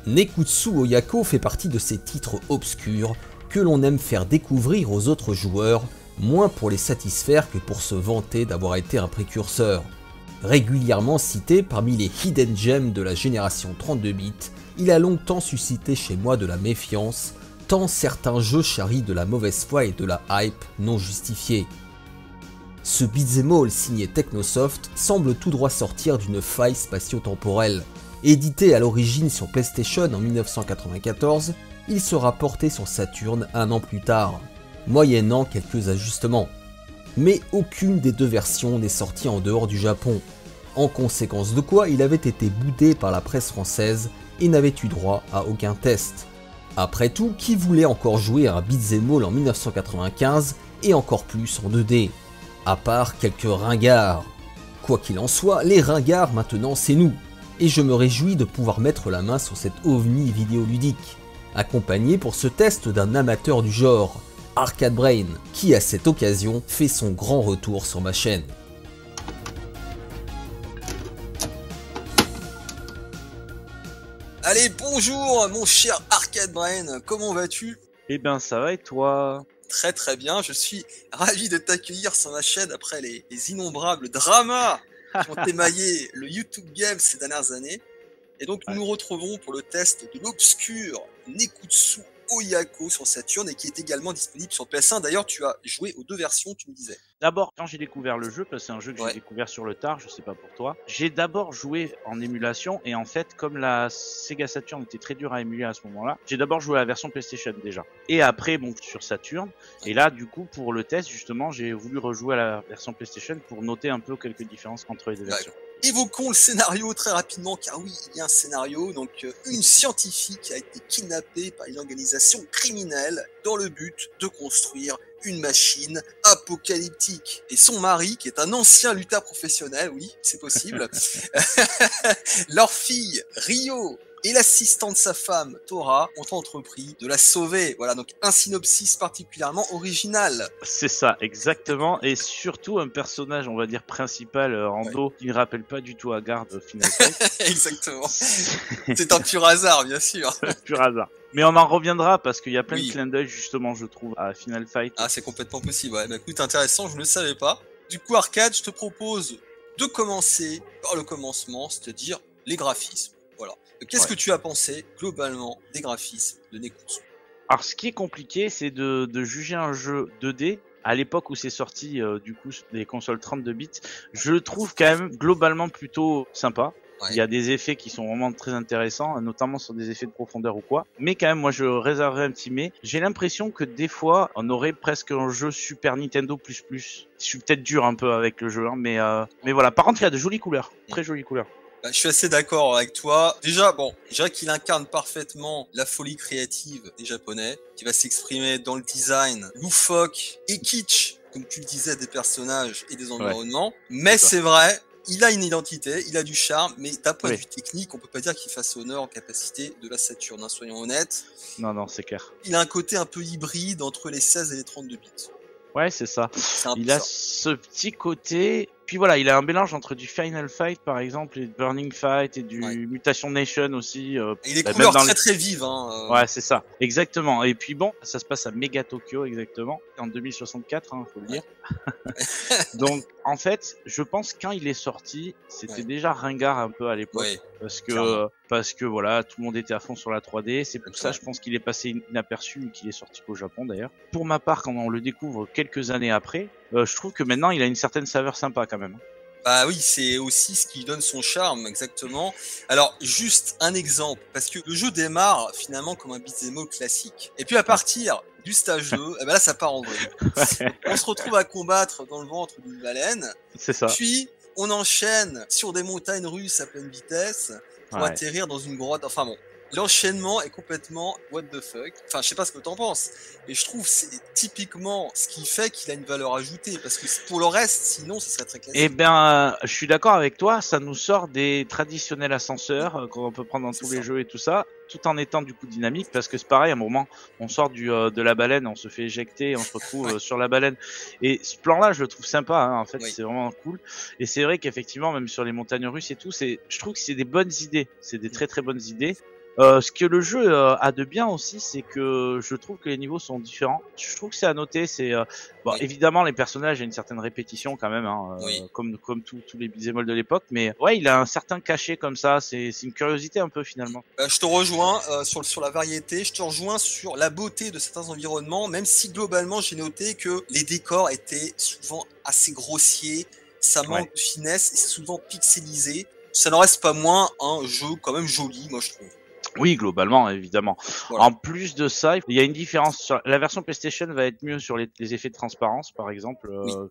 Nekutsu Oyako fait partie de ces titres obscurs que l'on aime faire découvrir aux autres joueurs, moins pour les satisfaire que pour se vanter d'avoir été un précurseur. Régulièrement cité parmi les hidden gems de la génération 32 bits, il a longtemps suscité chez moi de la méfiance, tant certains jeux charrient de la mauvaise foi et de la hype non justifiée. Ce beat'em all signé Technosoft semble tout droit sortir d'une faille spatio-temporelle. Édité à l'origine sur PlayStation en 1994, il sera porté sur Saturn un an plus tard, moyennant quelques ajustements. Mais aucune des deux versions n'est sortie en dehors du Japon, en conséquence de quoi il avait été boudé par la presse française et n'avait eu droit à aucun test. Après tout, qui voulait encore jouer à un beat'em all en 1995 et encore plus en 2D? À part quelques ringards. Quoi qu'il en soit, les ringards maintenant c'est nous, et je me réjouis de pouvoir mettre la main sur cette ovni vidéoludique, accompagné pour ce test d'un amateur du genre, Arcade Brain, qui à cette occasion fait son grand retour sur ma chaîne. Allez, bonjour mon cher Arcade Brain, comment vas-tu? Eh ben ça va et toi? Très très bien, je suis ravi de t'accueillir sur ma chaîne après les innombrables dramas qui ont émaillé le YouTube Game ces dernières années. Et donc nous nous retrouvons pour le test de l'obscur Nekutsu Oyako sur Saturn et qui est également disponible sur PS1. D'ailleurs, tu as joué aux deux versions, tu me disais. D'abord, quand j'ai découvert le jeu, parce que c'est un jeu que j'ai découvert sur le tard, je sais pas pour toi, j'ai d'abord joué en émulation et en fait, comme la Sega Saturn était très dure à émuler à ce moment-là, j'ai d'abord joué à la version PlayStation déjà. Et après, bon, sur Saturn. Et là, du coup, pour le test, justement, j'ai voulu rejouer à la version PlayStation pour noter un peu quelques différences entre les deux versions. Évoquons le scénario très rapidement, car oui, il y a un scénario. Donc, une scientifique a été kidnappée par une organisation criminelle dans le but de construire une machine apocalyptique. Et son mari, qui est un ancien lutteur professionnel, oui, c'est possible, leur fille, Rio, et l'assistant de sa femme, Tora, ont entrepris de la sauver. Voilà, donc un synopsis particulièrement original. C'est ça, exactement. Et surtout un personnage, on va dire, principal en dos, qui ne rappelle pas du tout Agar de Final Fight. Exactement. C'est un pur hasard, bien sûr. Pur hasard. Mais on en reviendra parce qu'il y a plein de clins d'œil, justement, je trouve, à Final Fight. Ah, c'est complètement possible, ouais. Bah écoute, intéressant, je ne le savais pas. Du coup, Arcade, je te propose de commencer par le commencement, c'est-à-dire les graphismes. Voilà. Qu'est-ce que tu as pensé, globalement, des graphismes de Nekutsu? Alors, ce qui est compliqué, c'est de juger un jeu 2D à l'époque où c'est sorti, du coup, des consoles 32 bits. Je le trouve quand même globalement plutôt sympa. Il y a des effets qui sont vraiment très intéressants, notamment sur des effets de profondeur ou quoi. Mais quand même, moi, je réserverai un petit mais. J'ai l'impression que des fois, on aurait presque un jeu Super Nintendo++. Je suis peut-être dur un peu avec le jeu, hein, mais voilà. Par contre, il y a de jolies couleurs, très jolies couleurs. Bah, je suis assez d'accord avec toi. Déjà, bon, je dirais qu'il incarne parfaitement la folie créative des Japonais, qui va s'exprimer dans le design loufoque et kitsch, comme tu le disais, des personnages et des environnements. Mais c'est vrai, il a une identité, il a du charme, mais d'un point de vue technique, on peut pas dire qu'il fasse honneur aux capacités de la Saturn, hein, soyons honnêtes. Non, c'est clair. Il a un côté un peu hybride entre les 16 et les 32 bits. Ouais, c'est ça. Il a ce petit côté. Puis voilà, il a un mélange entre du Final Fight par exemple et Burning Fight et du Mutation Nation aussi. Et les couleurs très vives. Hein, Ouais, c'est ça, exactement. Et puis bon, ça se passe à Mega Tokyo exactement, en 2024, hein, faut le dire. Donc en fait, je pense quand il est sorti, c'était déjà ringard un peu à l'époque, parce que voilà, tout le monde était à fond sur la 3D. C'est pour ça, je pense qu'il est passé inaperçu et qu'il est sorti qu'au Japon d'ailleurs. Pour ma part, quand on le découvre quelques années après, je trouve que maintenant il a une certaine saveur sympa quand même. Bah oui, c'est aussi ce qui donne son charme, exactement. Alors, juste un exemple, parce que le jeu démarre finalement comme un beat'em all classique. Et puis à partir du stage 2, eh ben là ça part en vrille. On se retrouve à combattre dans le ventre d'une baleine. C'est ça. Puis on enchaîne sur des montagnes russes à pleine vitesse pour atterrir dans une grotte. Enfin bon, l'enchaînement est complètement what the fuck. Enfin, je sais pas ce que t'en penses, mais je trouve c'est typiquement ce qui fait qu'il a une valeur ajoutée, parce que pour le reste, sinon, ce serait très classique. Eh ben, je suis d'accord avec toi, ça nous sort des traditionnels ascenseurs qu'on peut prendre dans tous les jeux et tout ça, tout en étant du coup dynamique, parce que c'est pareil, à un moment, on sort de la baleine, on se fait éjecter, on se retrouve sur la baleine, et ce plan-là, je le trouve sympa, hein, en fait, c'est vraiment cool, et c'est vrai qu'effectivement, même sur les montagnes russes et tout, je trouve que c'est des bonnes idées, c'est des très très bonnes idées. Ce que le jeu a de bien aussi, c'est que je trouve que les niveaux sont différents. Je trouve que c'est à noter, c'est bon, évidemment les personnages, il y a une certaine répétition quand même, hein, comme tous les beat'em all de l'époque, mais ouais, il a un certain cachet comme ça. C'est une curiosité un peu finalement. Je te rejoins sur la variété, je te rejoins sur la beauté de certains environnements, même si globalement j'ai noté que les décors étaient souvent assez grossiers, ça manque de finesse et c'est souvent pixelisé. Ça n'en reste pas moins un jeu quand même joli, moi je trouve. Oui, globalement, évidemment. Voilà. En plus de ça, il y a une différence. La version PlayStation va être mieux sur les effets de transparence, par exemple,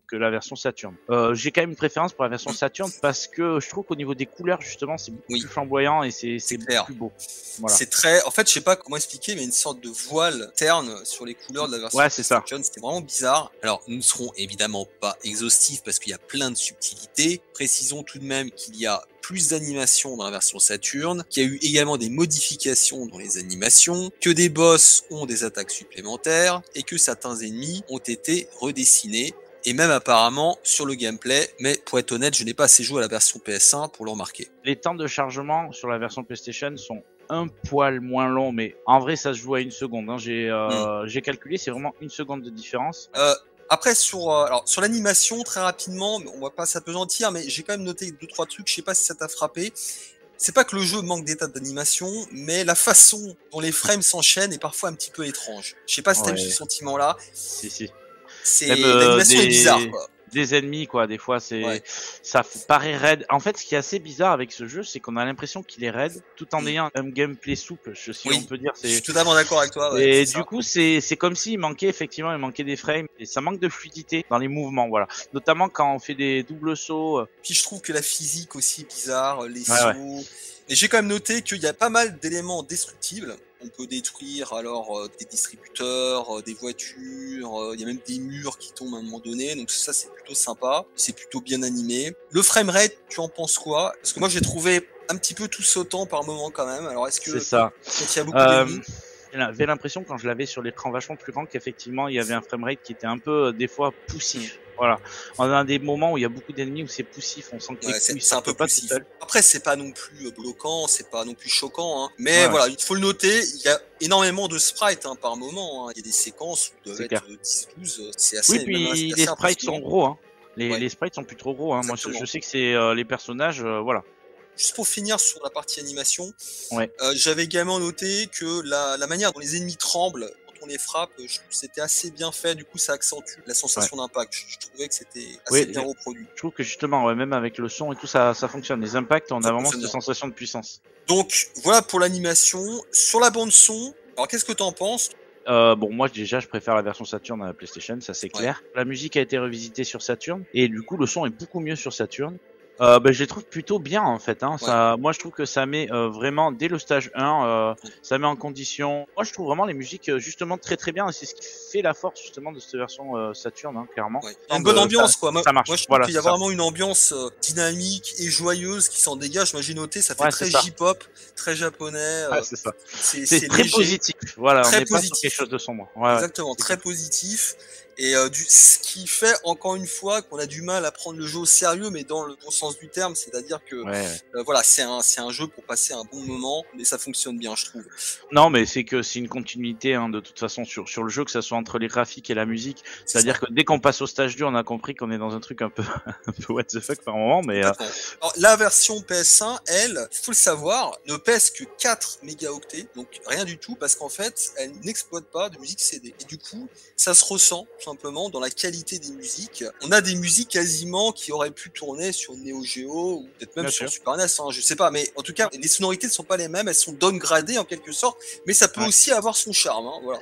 que la version Saturn. J'ai quand même une préférence pour la version Saturn parce que je trouve qu'au niveau des couleurs, justement, c'est beaucoup plus flamboyant et c'est beaucoup plus beau. Voilà. C'est très, en fait, je sais pas comment expliquer, mais une sorte de voile terne sur les couleurs de la version PlayStation. C'était vraiment bizarre. Alors, nous ne serons évidemment pas exhaustifs parce qu'il y a plein de subtilités. Précisons tout de même qu'il y a plus d'animations dans la version Saturn, qu'il y a eu également des modifications dans les animations, que des boss ont des attaques supplémentaires et que certains ennemis ont été redessinés et même apparemment sur le gameplay, mais pour être honnête, je n'ai pas assez joué à la version PS1 pour le remarquer. Les temps de chargement sur la version PlayStation sont un poil moins longs, mais en vrai ça se joue à 1 seconde, hein. J'ai calculé, c'est vraiment 1 seconde de différence. Après sur l'animation très rapidement, on va pas s'apesantir, mais j'ai quand même noté 2-3 trucs, je sais pas si ça t'a frappé. C'est pas que le jeu manque d'état d'animation, mais la façon dont les frames s'enchaînent est parfois un petit peu étrange. Je sais pas si t'as eu ce sentiment-là. Si. L'animation est bizarre, quoi. Des ennemis, quoi, des fois ça paraît raide. En fait, ce qui est assez bizarre avec ce jeu, c'est qu'on a l'impression qu'il est raide tout en ayant un gameplay souple, si on peut dire. Je suis totalement d'accord avec toi. Et du coup, c'est comme s'il manquait des frames et ça manque de fluidité dans les mouvements, voilà. Notamment quand on fait des doubles sauts. Puis je trouve que la physique aussi est bizarre, les sauts. Et j'ai quand même noté qu'il y a pas mal d'éléments destructibles. On peut détruire alors des distributeurs, des voitures, il y a même des murs qui tombent à un moment donné, donc ça c'est plutôt sympa, c'est plutôt bien animé. Le framerate, tu en penses quoi? Parce que moi j'ai trouvé un petit peu tout sautant par moment quand même, alors est-ce que c'est ça. Quand il y a beaucoup d'ennemis j'avais l'impression quand je l'avais sur l'écran vachement plus grand qu'effectivement il y avait un framerate qui était un peu des fois poussif. Voilà. On a des moments où il y a beaucoup d'ennemis où c'est poussif, on sent que c'est un peu poussif. Après c'est pas non plus bloquant, c'est pas non plus choquant, hein. Mais voilà, il faut le noter, il y a énormément de sprites par moment, hein. Il y a des séquences où doivent être 10-12, c'est assez. Oui, puis les sprites sont gros, hein. Les sprites sont plus trop gros, hein. Moi je sais que c'est les personnages, voilà. Juste pour finir sur la partie animation, j'avais également noté que la manière dont les ennemis tremblent quand on les frappe, je trouve que c'était assez bien fait, du coup ça accentue la sensation d'impact. Je trouvais que c'était assez bien reproduit. Je trouve que justement, même avec le son et tout, ça fonctionne. Les impacts, on a vraiment cette sensation de puissance. Donc voilà pour l'animation. Sur la bande son, alors qu'est-ce que t'en penses? Bon, moi déjà je préfère la version Saturn à la PlayStation, ça c'est clair. La musique a été revisitée sur Saturn et du coup le son est beaucoup mieux sur Saturn. Je les trouve plutôt bien en fait, hein. Moi je trouve que ça met vraiment dès le stage 1, ça met en condition. Moi je trouve vraiment les musiques justement très très bien et c'est ce qui fait la force justement de cette version Saturn, hein, clairement. Une bonne ambiance quoi. Ça marche. Moi je trouve qu'il y a vraiment une ambiance dynamique et joyeuse qui s'en dégage. Moi j'ai noté, ça fait très J-pop, très japonais. C'est ça. C'est très positif. Voilà, on n'est pas sur quelque chose de sombre. Exactement, très positif. Et ce qui fait encore une fois qu'on a du mal à prendre le jeu au sérieux, mais dans le bon sens du terme, c'est-à-dire que voilà, c'est un jeu pour passer un bon moment, mais ça fonctionne bien, je trouve. Non, mais c'est une continuité, hein, de toute façon sur le jeu, que ça soit entre les graphiques et la musique. C'est-à-dire que dès qu'on passe au stage 2, on a compris qu'on est dans un truc un peu what the fuck par moment, mais. Alors, la version PS1, elle, faut le savoir, ne pèse que 4 mégaoctets, donc rien du tout, parce qu'en fait, elle n'exploite pas de musique CD. Et du coup, ça se ressent simplement dans la qualité des musiques. On a des musiques quasiment qui auraient pu tourner sur Neo Geo ou peut-être même sur Super NES, hein, je sais pas, mais en tout cas les sonorités ne sont pas les mêmes, elles sont downgradées en quelque sorte, mais ça peut aussi avoir son charme, hein, voilà.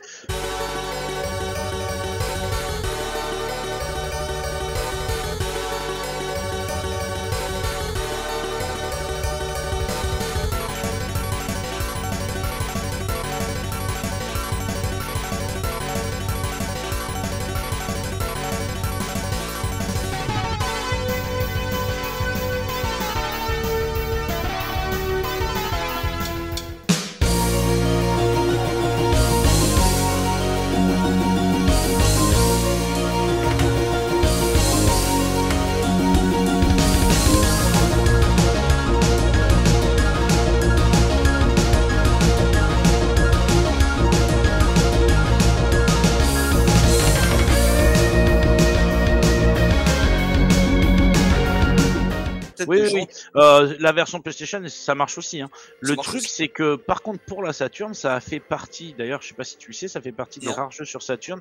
peut-être Oui, des oui, gens... oui. La version PlayStation, ça marche aussi. Hein. Le marche truc, aussi. c'est que par contre, pour la Saturn, ça a fait partie, d'ailleurs, je sais pas si tu le sais, ça fait partie des Non. rares jeux sur Saturn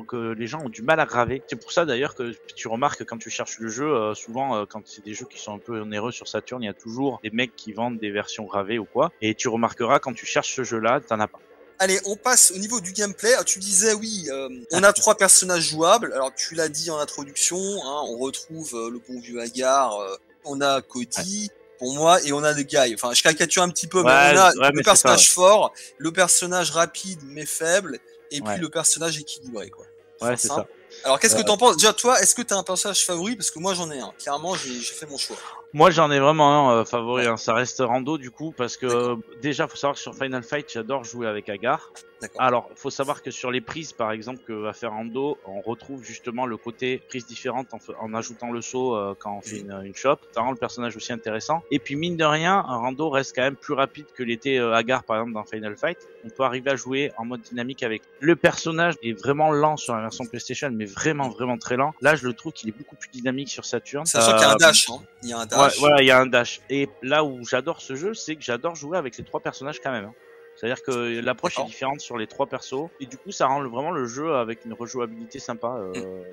que les gens ont du mal à graver. C'est pour ça d'ailleurs que tu remarques quand tu cherches le jeu, souvent quand c'est des jeux qui sont un peu onéreux sur Saturn, il y a toujours des mecs qui vendent des versions gravées ou quoi. Et tu remarqueras quand tu cherches ce jeu-là, t'en as pas. Allez, on passe au niveau du gameplay. Ah, tu disais, oui, on a 3 personnages jouables. Alors, tu l'as dit en introduction, hein, on retrouve le bon vieux Hagar, on a Cody, pour moi, et on a le Guy. Enfin, je caricature un petit peu, mais on a le personnage fort, le personnage rapide mais faible, et puis le personnage équilibré, quoi. Ouais, c'est ça. Alors, qu'est-ce que t'en penses? Déjà, toi, est-ce que t'as un personnage favori? Parce que moi, j'en ai un. Clairement, j'ai fait mon choix. Moi, j'en ai vraiment un favori. Hein. Ça reste Rando, du coup, parce que déjà, faut savoir que sur Final Fight, j'adore jouer avec Hagar. Alors, faut savoir que sur les prises, par exemple, que va faire Rando, on retrouve justement le côté prise différente en ajoutant le saut quand on fait une shop. Ça rend le personnage aussi intéressant. Et puis, mine de rien, Rando reste quand même plus rapide que l'était Hagar, par exemple, dans Final Fight. On peut arriver à jouer en mode dynamique avec. Le personnage est vraiment lent sur la version PlayStation, mais vraiment, vraiment très lent. Là, je le trouve qu'il est beaucoup plus dynamique sur Saturn. Sachant qu'il y a un dash, hein. Il y a un dash. Ouais, voilà, il y a un dash. Et là où j'adore ce jeu, c'est que j'adore jouer avec les 3 personnages quand même. Hein. C'est-à-dire que l'approche est différente sur les 3 persos, et du coup ça rend vraiment le jeu avec une rejouabilité sympa.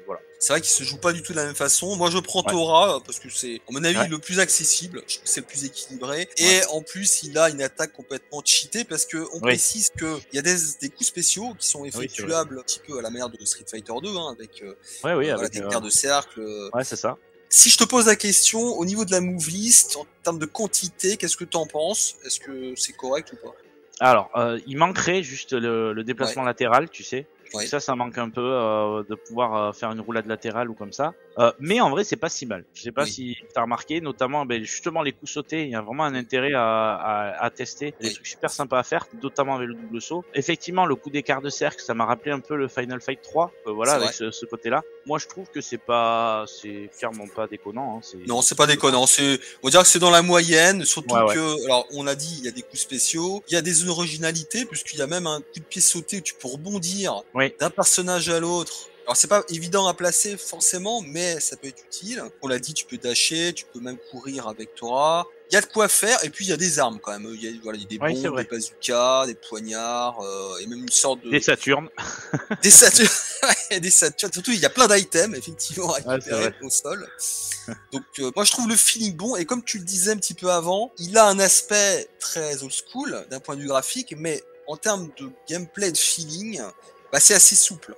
Voilà. C'est vrai qu'il se joue pas du tout de la même façon. Moi je prends Thora parce que c'est, à mon avis, le plus accessible. Je trouve que c'est le plus équilibré. Et en plus, il a une attaque complètement cheatée parce que on précise que il y a des coups spéciaux qui sont effectuables un petit peu à la manière de Street Fighter 2, hein, avec avec des paires de cercles. Ouais, c'est ça. Si je te pose la question, au niveau de la move list, en termes de quantité, qu'est-ce que tu en penses? Est-ce que c'est correct ou pas? Alors, il manquerait juste le déplacement latéral, tu sais. Ça manque un peu de pouvoir faire une roulade latérale ou comme ça. Mais en vrai, c'est pas si mal. Je sais pas si t'as remarqué, notamment justement les coups sautés. Il y a vraiment un intérêt à tester. Des trucs super sympas à faire, notamment avec le double saut. Effectivement, le coup d'écart de cercle, ça m'a rappelé un peu le Final Fight 3. Voilà, avec ce côté-là. Moi, je trouve que c'est clairement pas déconnant. Hein. Non, c'est pas déconnant. On va dire que c'est dans la moyenne, surtout que, alors, on a dit, il y a des coups spéciaux, il y a des originalités, puisqu'il y a même un coup de pied sauté où tu peux rebondir d'un personnage à l'autre. Alors c'est pas évident à placer forcément, mais ça peut être utile. On l'a dit, tu peux dasher, tu peux même courir avec Thora. Il y a de quoi faire, et puis il y a des armes quand même. Il y a des bombes, des bazookas, des poignards, et même une sorte de... Des Saturnes. Des Saturnes, des Saturnes. Surtout, il y a plein d'items, effectivement, à récupérer au sol. Donc, moi, je trouve le feeling bon, et comme tu le disais un petit peu avant, il a un aspect très old school, d'un point de vue graphique, mais en termes de gameplay, de feeling, c'est assez souple.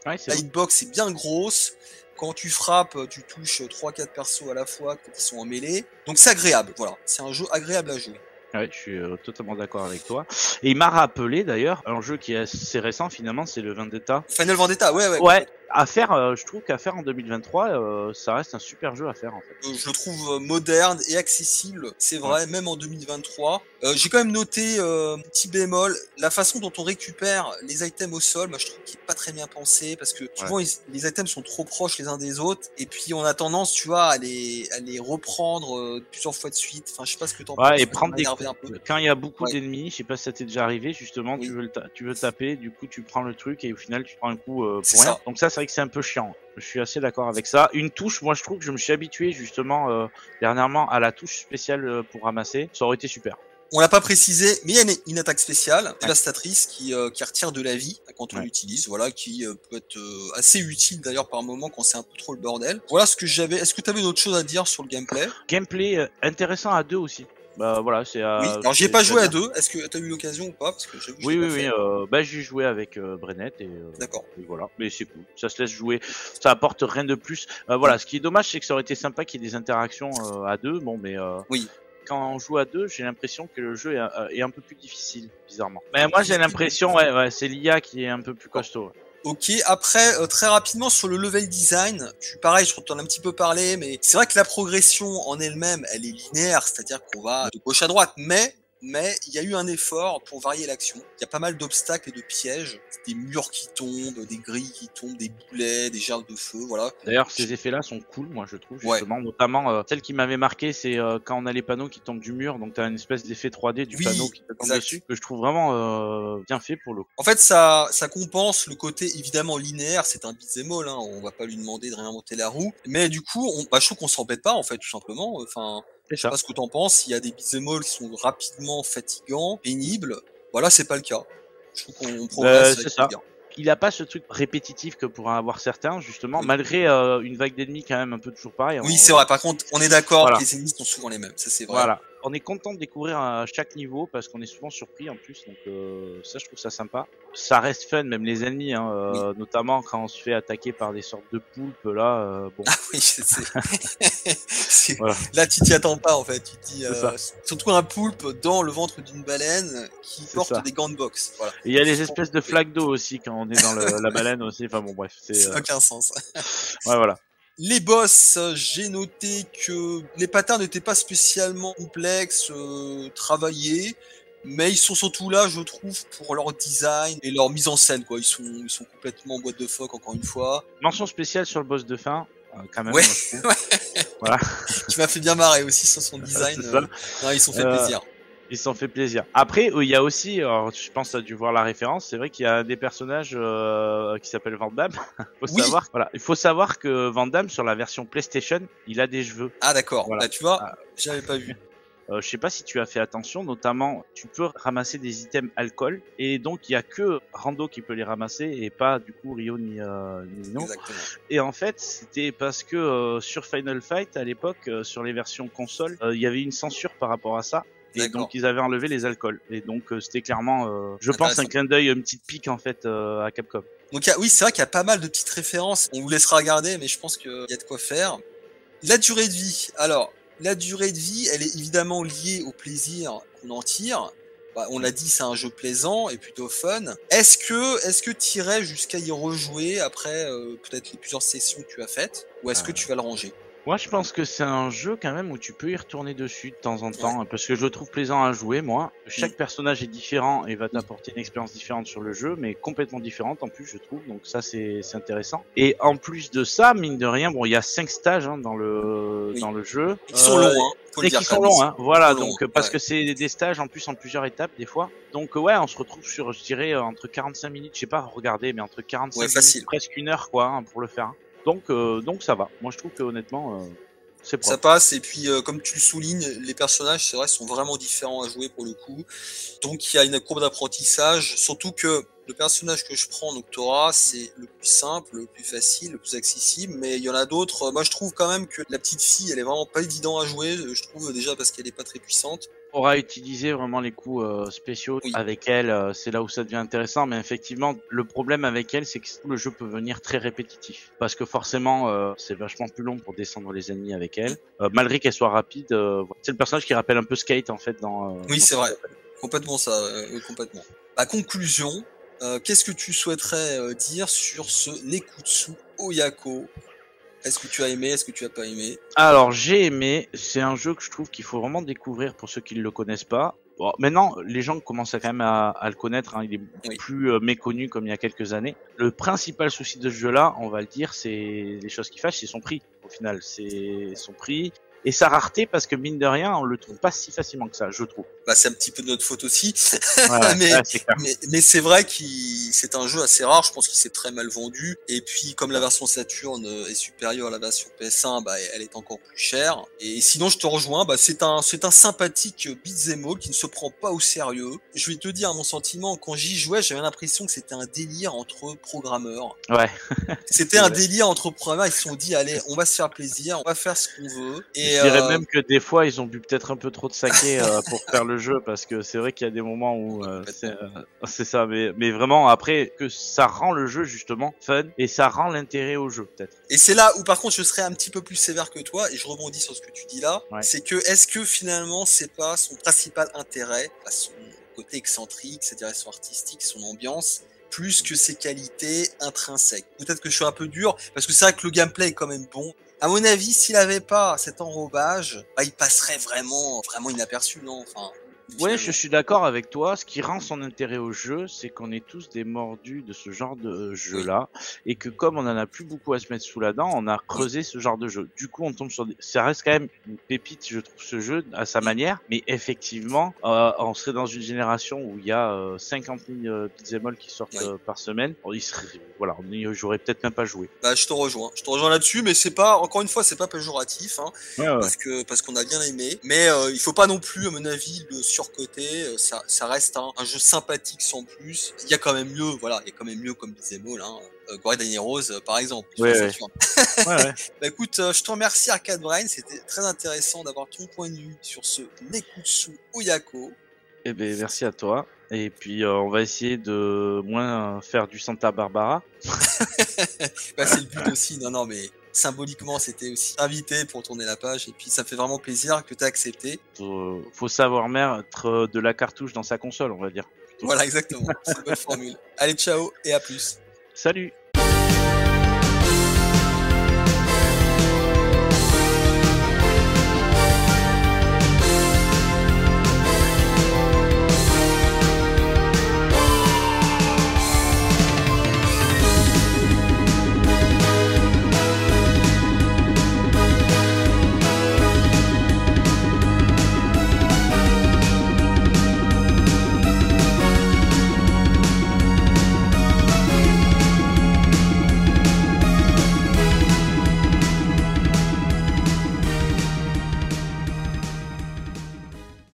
La hitbox est bien grosse. Quand tu frappes, tu touches 3-4 persos à la fois qui sont en mêlée. Donc c'est agréable, voilà. C'est un jeu agréable à jouer. Ouais, je suis totalement d'accord avec toi. Et il m'a rappelé d'ailleurs un jeu qui est assez récent finalement, c'est le Vendetta. Final Vendetta, ouais. Ouais, à faire, je trouve qu'à faire en 2023, ça reste un super jeu à faire en fait. Je le trouve moderne et accessible, c'est vrai, même en 2023. J'ai quand même noté, petit bémol, la façon dont on récupère les items au sol, moi je trouve qu'il est pas très bien pensé, parce que souvent les items sont trop proches les uns des autres, et puis on a tendance, tu vois, à les reprendre plusieurs fois de suite. Enfin, je sais pas ce que t'en penses. Ouais, et prendre des coups. Quand il y a beaucoup d'ennemis, je sais pas si ça t'est déjà arrivé, justement, tu veux taper, du coup tu prends le truc et au final tu prends un coup pour rien. Donc ça, c'est vrai que c'est un peu chiant. Je suis assez d'accord avec ça. Une touche, moi je trouve que je me suis habitué justement dernièrement à la touche spéciale pour ramasser. Ça aurait été super. On l'a pas précisé, mais il y a une attaque spéciale, dévastatrice, qui retire de la vie quand on l'utilise, voilà, qui peut être assez utile d'ailleurs par moment quand c'est un peu trop le bordel. Voilà ce que j'avais. Est-ce que tu avais d'autres choses à dire sur le gameplay? Gameplay intéressant à deux aussi. Bah voilà, c'est. Oui. Alors j'y ai pas joué à deux. Est-ce que t'as eu l'occasion ou pas? Parce que oui. J'ai joué avec Brennett et. D'accord. Et voilà, mais c'est cool. Ça se laisse jouer. Ça apporte rien de plus. Voilà, ce qui est dommage, c'est que ça aurait été sympa qu'il y ait des interactions à deux. Bon, mais. Oui. Quand on joue à deux, j'ai l'impression que le jeu est un peu plus difficile, bizarrement. Mais moi, j'ai l'impression, c'est l'IA qui est un peu plus costaud. Ok, après, très rapidement sur le level design, pareil, je t'en ai un petit peu parlé, mais c'est vrai que la progression en elle-même, elle est linéaire, c'est-à-dire qu'on va de gauche à droite, mais mais il y a eu un effort pour varier l'action. Il y a pas mal d'obstacles et de pièges, des murs qui tombent, des grilles qui tombent, des boulets, des gerbes de feu, voilà. D'ailleurs, ces effets-là sont cool, moi je trouve, Ouais. justement, notamment celle qui m'avait marqué, c'est quand on a les panneaux qui tombent du mur, donc t'as une espèce d'effet 3D du Oui, panneau qui te tombe exact. dessus, que je trouve vraiment bien fait pour le coup. En fait, ça compense le côté évidemment linéaire, c'est un beat'em all, hein, on va pas lui demander de réinventer la roue, mais du coup, je trouve qu'on s'embête pas en fait, tout simplement. Enfin, C'est je sais ça. pas ce que t'en penses. Il y a des beat'em all qui sont rapidement fatigants, pénibles. Voilà, c'est pas le cas. Je trouve qu'on progresse C'est avec ça. les gars. Il a pas ce truc répétitif que pourraient avoir certains, justement, Oui. malgré une vague d'ennemis quand même un peu toujours pareil. Oui, c'est vrai. Par contre, on est d'accord Voilà. que les ennemis sont souvent les mêmes. Ça, c'est vrai. Voilà. On est content de découvrir à chaque niveau parce qu'on est souvent surpris en plus, donc ça je trouve ça sympa. Ça reste fun, même les ennemis, hein, notamment quand on se fait attaquer par des sortes de poulpes là. Bon. Ah oui, je sais. Voilà. Là, tu t'y attends pas en fait. Tu te dis, C'est ça. surtout un poulpe dans le ventre d'une baleine qui C'est porte ça. des gants de boxe. Voilà. Et il y a les espèces de flaques d'eau aussi quand on est dans la baleine aussi. Enfin bon, bref, Ça c'est n'a aucun sens. ouais, voilà. Les boss, j'ai noté que les patterns n'étaient pas spécialement complexes, travaillés, mais ils sont surtout là, je trouve, pour leur design et leur mise en scène, quoi. Ils sont complètement boîte de phoque, encore une fois. Mention spéciale sur le boss de fin, quand même. Ouais, moi, je trouve. Voilà. qui m'a fait bien marrer aussi sur son design. C'est ça. Non, ils sont fait plaisir. Ils s'en fait plaisir. Après, il y a aussi, alors, je pense que tu as dû voir la référence, c'est vrai qu'il y a des personnages qui s'appellent Van Damme. Oui. Il faut savoir que Van Damme, sur la version PlayStation, il a des cheveux. Ah d'accord, Voilà. Là tu vois, j'avais pas vu. Je sais pas si tu as fait attention, notamment, tu peux ramasser des items alcool, et donc il y a que Rando qui peut les ramasser, et pas du coup Ryo ni Nino. Exactement. Et en fait, c'était parce que sur Final Fight, à l'époque, sur les versions console, il y avait une censure par rapport à ça. Et donc ils avaient enlevé les alcools. Et donc c'était clairement, je pense, un clin d'œil, une petite pique en fait à Capcom. Donc oui, c'est vrai qu'il y a pas mal de petites références. On vous laissera regarder, mais je pense qu'il y a de quoi faire. La durée de vie. Alors, la durée de vie, elle est évidemment liée au plaisir qu'on en tire. On l'a dit, c'est un jeu plaisant et plutôt fun. Est-ce que tu irais jusqu'à y rejouer après peut-être les plusieurs sessions que tu as faites, ou est-ce que tu vas le ranger? Moi, je pense que c'est un jeu quand même où tu peux y retourner dessus de temps en temps, parce que je le trouve plaisant à jouer, moi. Chaque personnage est différent et va t'apporter une expérience différente sur le jeu, mais complètement différente en plus, je trouve. Donc ça, c'est intéressant. Et en plus de ça, mine de rien, bon, il y a 5 stages dans le jeu. Qui sont longs, hein. Faut le Et dire, qui sont longs, hein. Voilà, longs, donc parce que c'est des stages en plus en plusieurs étapes des fois. Donc ouais, on se retrouve sur, je dirais, entre 45 minutes, je sais pas, regardez, mais entre 45 minutes, presque 1 heure, quoi, pour le faire. Donc ça va. Moi je trouve que honnêtement c'est propre. Ça passe, et puis comme tu le soulignes, les personnages, c'est vrai, sont vraiment différents à jouer pour le coup. Donc il y a une courbe d'apprentissage, surtout que le personnage que je prends, Noctora, c'est le plus simple, le plus facile, le plus accessible, mais il y en a d'autres. Moi je trouve quand même que la petite fille, elle est vraiment pas évidente à jouer, je trouve, déjà parce qu'elle est pas très puissante. On aura utilisé vraiment les coups spéciaux avec elle, c'est là où ça devient intéressant, mais effectivement le problème avec elle, c'est que le jeu peut venir très répétitif, parce que forcément c'est vachement plus long pour descendre les ennemis avec elle, malgré qu'elle soit rapide. C'est le personnage qui rappelle un peu Skate en fait dans oui, c'est vrai, complètement ça, complètement. À conclusion, qu'est-ce que tu souhaiterais dire sur ce Nekutsu Oyako? Est-ce que tu as aimé? Est-ce que tu as pas aimé? Alors j'ai aimé, c'est un jeu que je trouve qu'il faut vraiment découvrir pour ceux qui ne le connaissent pas. Bon, maintenant, les gens commencent quand même à le connaître, hein, il est plus méconnu comme il y a quelques années. Le principal souci de ce jeu-là, on va le dire, c'est les choses qui fâchent, c'est son prix. Au final, c'est son prix et sa rareté, parce que mine de rien, on le trouve pas si facilement que ça, je trouve. C'est un petit peu de notre faute aussi, ouais, mais c'est vrai c'est un jeu assez rare. Je pense qu'il s'est très mal vendu. Et puis, comme la version Saturn est supérieure à la version PS1, elle est encore plus chère. Et sinon, je te rejoins. C'est un sympathique beat'em all qui ne se prend pas au sérieux. Je vais te dire mon sentiment. Quand j'y jouais, j'avais l'impression que c'était un délire entre programmeurs. Ouais. C'était un délire entre programmeurs. Ils se sont dit, allez, on va se faire plaisir, on va faire ce qu'on veut. Et je dirais même que des fois, ils ont bu peut-être un peu trop de saké pour faire le jeu, parce que c'est vrai qu'il y a des moments où c'est ça, mais vraiment après que ça rend le jeu justement fun et ça rend l'intérêt au jeu peut-être. Et c'est là où par contre je serais un petit peu plus sévère que toi, et je rebondis sur ce que tu dis là, c'est que est-ce que finalement c'est pas son principal intérêt, son côté excentrique, sa direction artistique, son ambiance, plus que ses qualités intrinsèques? Peut-être que je suis un peu dur, parce que c'est vrai que le gameplay est quand même bon. À mon avis, s'il avait pas cet enrobage, il passerait vraiment inaperçu, non? Enfin, Ouais, je suis d'accord avec toi. Ce qui rend son intérêt au jeu, c'est qu'on est tous des mordus de ce genre de jeu-là, et que comme on en a plus beaucoup à se mettre sous la dent, on a creusé ce genre de jeu. Du coup, on tombe sur ça reste quand même une pépite, je trouve, ce jeu à sa manière. Mais effectivement, on serait dans une génération où il y a 50 000 beat'em all qui sortent par semaine. Voilà, on y jouerait peut-être même pas joué. Bah, je te rejoins là-dessus, mais c'est pas, encore une fois, c'est pas péjoratif, hein, parce qu'on a bien aimé. Mais il faut pas non plus, à mon avis, le surcoter. Ça reste un jeu sympathique sans plus. Il y a quand même mieux, voilà, il y a quand même mieux comme beat'em all, hein. Guardian Heroes, par exemple. Ouais. Bah écoute, je te remercie Arcade Brain, c'était très intéressant d'avoir ton point de vue sur ce Nekutsu Oyako. Eh ben merci à toi. Et puis on va essayer de moins faire du Santa Barbara. Bah c'est le but aussi, non mais symboliquement c'était aussi invité pour tourner la page, et puis ça me fait vraiment plaisir que tu as accepté. Faut savoir mettre de la cartouche dans sa console, on va dire. Voilà, exactement, c'est une bonne formule. Allez, ciao et à plus. Salut.